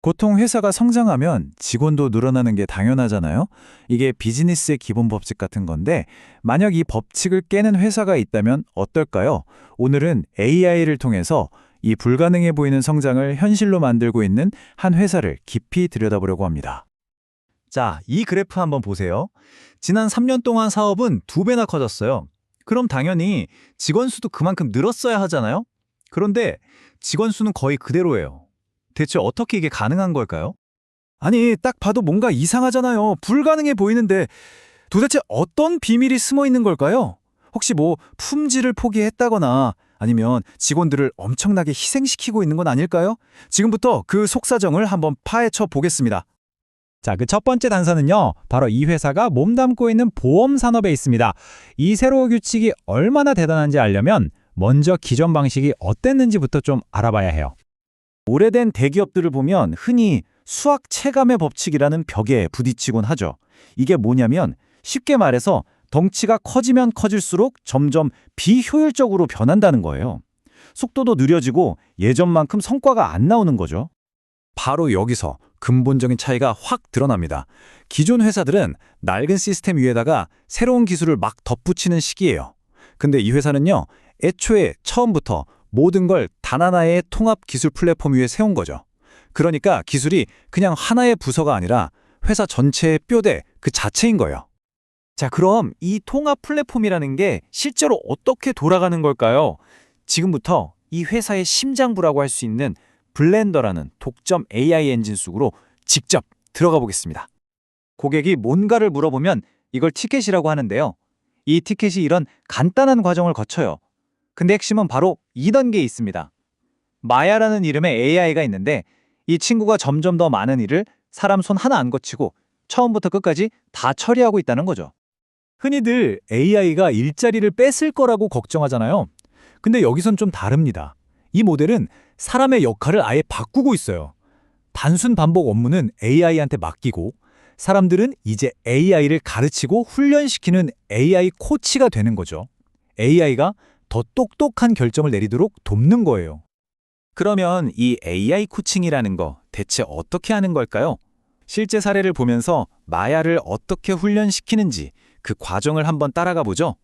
보통 회사가 성장하면 직원도 늘어나는 게 당연하잖아요. 이게 비즈니스의 기본 법칙 같은 건데, 만약 이 법칙을 깨는 회사가 있다면 어떨까요? 오늘은 AI를 통해서 이 불가능해 보이는 성장을 현실로 만들고 있는 한 회사를 깊이 들여다보려고 합니다. 자, 이 그래프 한번 보세요. 지난 3년 동안 사업은 2배나 커졌어요. 그럼 당연히 직원 수도 그만큼 늘었어야 하잖아요? 그런데 직원 수는 거의 그대로예요. 대체 어떻게 이게 가능한 걸까요? 아니, 딱 봐도 뭔가 이상하잖아요. 불가능해 보이는데 도대체 어떤 비밀이 숨어 있는 걸까요? 혹시 뭐 품질을 포기했다거나 아니면 직원들을 엄청나게 희생시키고 있는 건 아닐까요? 지금부터 그 속사정을 한번 파헤쳐 보겠습니다. 자, 그 첫 번째 단서는요. 바로 이 회사가 몸담고 있는 보험 산업에 있습니다. 이 새로운 규칙이 얼마나 대단한지 알려면 먼저 기존 방식이 어땠는지부터 좀 알아봐야 해요. 오래된 대기업들을 보면 흔히 수학 체감의 법칙이라는 벽에 부딪히곤 하죠. 이게 뭐냐면 쉽게 말해서 덩치가 커지면 커질수록 점점 비효율적으로 변한다는 거예요. 속도도 느려지고 예전만큼 성과가 안 나오는 거죠. 바로 여기서 근본적인 차이가 확 드러납니다. 기존 회사들은 낡은 시스템 위에다가 새로운 기술을 막 덧붙이는 시기예요. 근데 이 회사는요, 애초에 처음부터 모든 걸 단 하나의 통합 기술 플랫폼 위에 세운 거죠. 그러니까 기술이 그냥 하나의 부서가 아니라 회사 전체의 뼈대 그 자체인 거예요. 자, 그럼 이 통합 플랫폼이라는 게 실제로 어떻게 돌아가는 걸까요? 지금부터 이 회사의 심장부라고 할 수 있는 블렌더라는 독점 AI 엔진 속으로 직접 들어가 보겠습니다. 고객이 뭔가를 물어보면 이걸 티켓이라고 하는데요. 이 티켓이 이런 간단한 과정을 거쳐요. 근데 핵심은 바로 2단계에 있습니다. 마야라는 이름의 AI가 있는데 이 친구가 점점 더 많은 일을 사람 손 하나 안 거치고 처음부터 끝까지 다 처리하고 있다는 거죠. 흔히들 AI가 일자리를 뺏을 거라고 걱정하잖아요. 근데 여기선 좀 다릅니다. 이 모델은 사람의 역할을 아예 바꾸고 있어요. 단순 반복 업무는 AI한테 맡기고 사람들은 이제 AI를 가르치고 훈련시키는 AI 코치가 되는 거죠. AI가 더 똑똑한 결정을 내리도록 돕는 거예요. 그러면 이 AI 코칭이라는 거 대체 어떻게 하는 걸까요? 실제 사례를 보면서 마야를 어떻게 훈련시키는지 그 과정을 한번 따라가 보죠.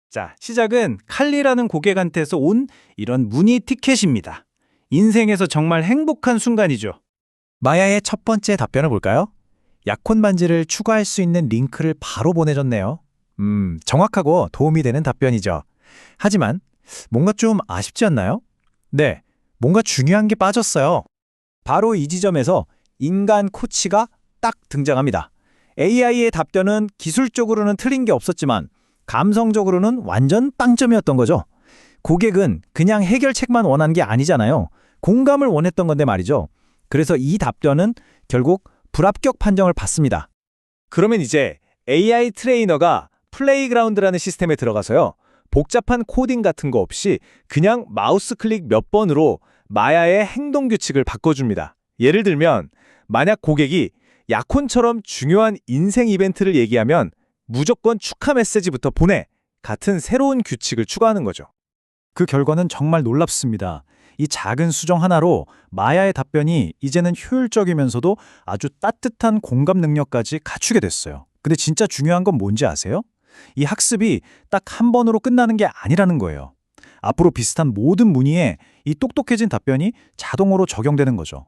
자, 시작은 칼리라는 고객한테서 온 이런 문의 티켓입니다. 인생에서 정말 행복한 순간이죠. 마야의 첫 번째 답변을 볼까요? 약혼 반지를 추가할 수 있는 링크를 바로 보내줬네요. 정확하고 도움이 되는 답변이죠. 하지만 뭔가 좀 아쉽지 않나요? 네, 뭔가 중요한 게 빠졌어요. 바로 이 지점에서 인간 코치가 딱 등장합니다. AI의 답변은 기술적으로는 틀린 게 없었지만 감성적으로는 완전 빵점이었던 거죠. 고객은 그냥 해결책만 원한 게 아니잖아요. 공감을 원했던 건데 말이죠. 그래서 이 답변은 결국 불합격 판정을 받습니다. 그러면 이제 AI 트레이너가 플레이그라운드라는 시스템에 들어가서요. 복잡한 코딩 같은 거 없이 그냥 마우스 클릭 몇 번으로 마야의 행동 규칙을 바꿔줍니다. 예를 들면 만약 고객이 약혼처럼 중요한 인생 이벤트를 얘기하면 무조건 축하 메시지부터 보내 같은 새로운 규칙을 추가하는 거죠. 그 결과는 정말 놀랍습니다. 이 작은 수정 하나로 마야의 답변이 이제는 효율적이면서도 아주 따뜻한 공감 능력까지 갖추게 됐어요. 근데 진짜 중요한 건 뭔지 아세요? 이 학습이 딱 한 번으로 끝나는 게 아니라는 거예요. 앞으로 비슷한 모든 문의에 이 똑똑해진 답변이 자동으로 적용되는 거죠.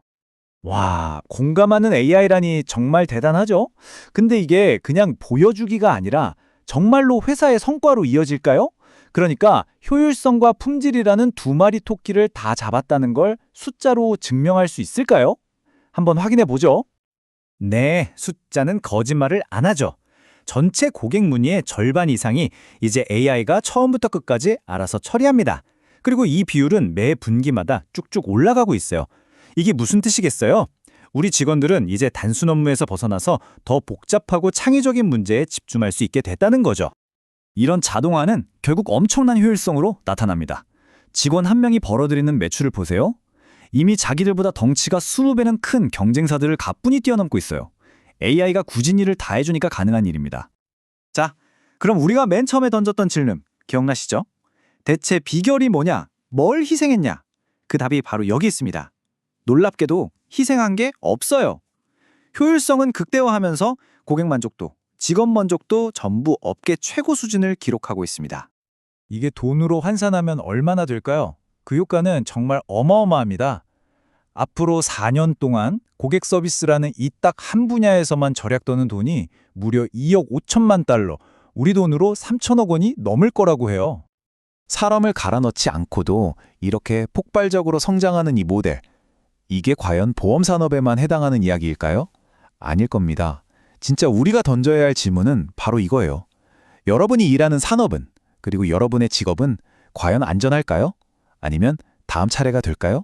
와, 공감하는 AI라니 정말 대단하죠? 근데 이게 그냥 보여주기가 아니라 정말로 회사의 성과로 이어질까요? 그러니까 효율성과 품질이라는 두 마리 토끼를 다 잡았다는 걸 숫자로 증명할 수 있을까요? 한번 확인해 보죠. 네, 숫자는 거짓말을 안 하죠. 전체 고객 문의의 절반 이상이 이제 AI가 처음부터 끝까지 알아서 처리합니다. 그리고 이 비율은 매 분기마다 쭉쭉 올라가고 있어요. 이게 무슨 뜻이겠어요? 우리 직원들은 이제 단순 업무에서 벗어나서 더 복잡하고 창의적인 문제에 집중할 수 있게 됐다는 거죠. 이런 자동화는 결국 엄청난 효율성으로 나타납니다. 직원 한 명이 벌어들이는 매출을 보세요. 이미 자기들보다 덩치가 20배는 큰 경쟁사들을 가뿐히 뛰어넘고 있어요. AI가 굳은 일을 다 해주니까 가능한 일입니다. 자, 그럼 우리가 맨 처음에 던졌던 질문 기억나시죠? 대체 비결이 뭐냐? 뭘 희생했냐? 그 답이 바로 여기 있습니다. 놀랍게도 희생한 게 없어요. 효율성은 극대화하면서 고객 만족도, 직원 만족도 전부 업계 최고 수준을 기록하고 있습니다. 이게 돈으로 환산하면 얼마나 될까요? 그 효과는 정말 어마어마합니다. 앞으로 4년 동안 고객 서비스라는 이 딱 한 분야에서만 절약되는 돈이 무려 2억 5천만 달러, 우리 돈으로 3천억 원이 넘을 거라고 해요. 사람을 갈아넣지 않고도 이렇게 폭발적으로 성장하는 이 모델, 이게 과연 보험 산업에만 해당하는 이야기일까요? 아닐 겁니다. 진짜 우리가 던져야 할 질문은 바로 이거예요. 여러분이 일하는 산업은, 그리고 여러분의 직업은 과연 안전할까요? 아니면 다음 차례가 될까요?